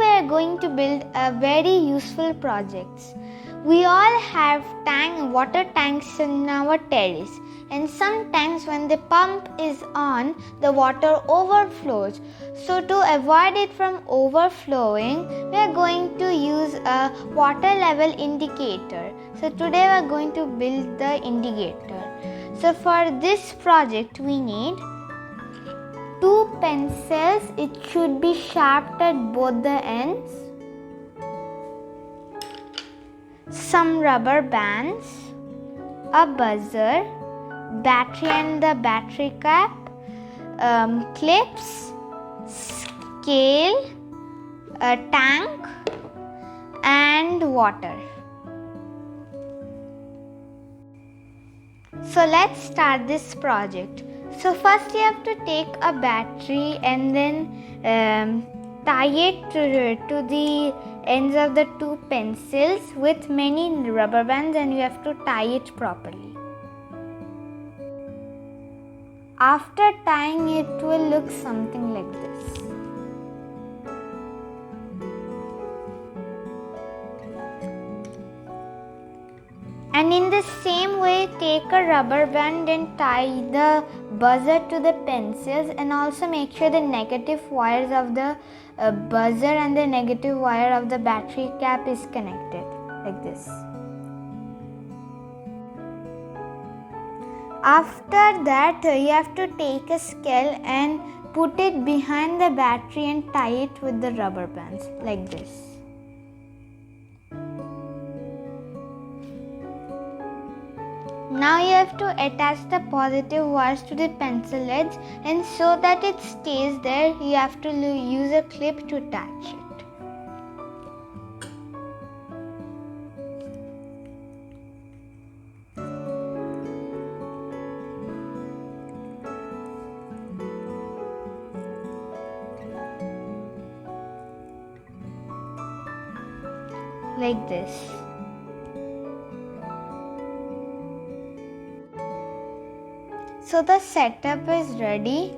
we are going to build a very useful project. We all have water tanks in our terrace, and sometimes when the pump is on, the water overflows. So to avoid it from overflowing, we are going to use a water level indicator. So today we are going to build the indicator. So for this project we need 2 pencils. It should be sharp at both the ends. Some rubber bands, a buzzer, battery and the battery cap, clips, scale, a tank and water. So let's start this project. So first you have to take a battery and then tie it to the ends of the 2 pencils with many rubber bands, and you have to tie it properly. After tying, it will look something like this. And in the same way, take a rubber band and tie the buzzer to the pencils, and also make sure the negative wires of the buzzer and the negative wire of the battery cap is connected like this. After that, you have to take a scale and put it behind the battery and tie it with the rubber bands like this. Now you have to attach the positive wires to the pencil edge, and so that it stays there, you have to use a clip to attach it. Like this. So the setup is ready.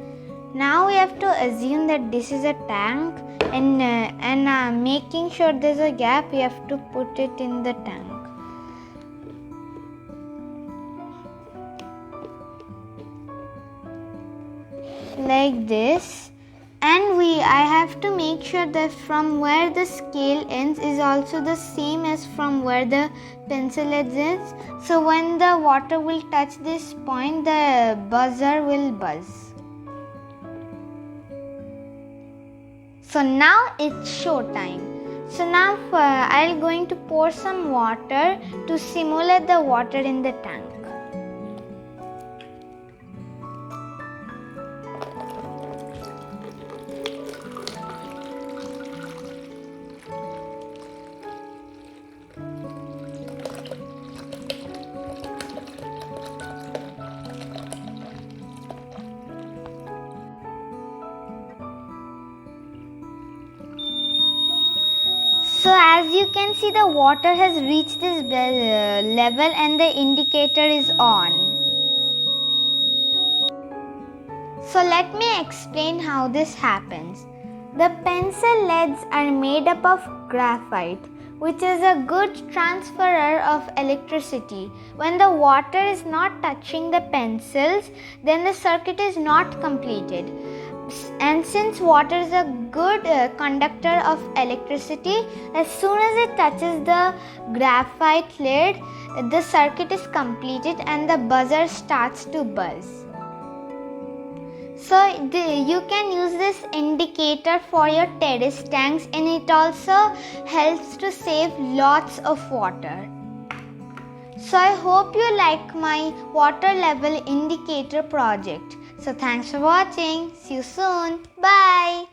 Now we have to assume that this is a tank, and making sure there's a gap, we have to put it in the tank. Like this. And I have to make sure that from where the scale ends is also the same as from where the pencil edge is. So when the water will touch this point, the buzzer will buzz. So now it's show time. So now I'm going to pour some water to simulate the water in the tank. So as you can see, the water has reached this level and the indicator is on. So let me explain how this happens. The pencil leads are made up of graphite, which is a good transferer of electricity. When the water is not touching the pencils, then the circuit is not completed. And since water is a good conductor of electricity, as soon as it touches the graphite lid, the circuit is completed and the buzzer starts to buzz. So you can use this indicator for your terrace tanks, and it also helps to save lots of water. So I hope you like my water level indicator project. So thanks for watching. See you soon. Bye.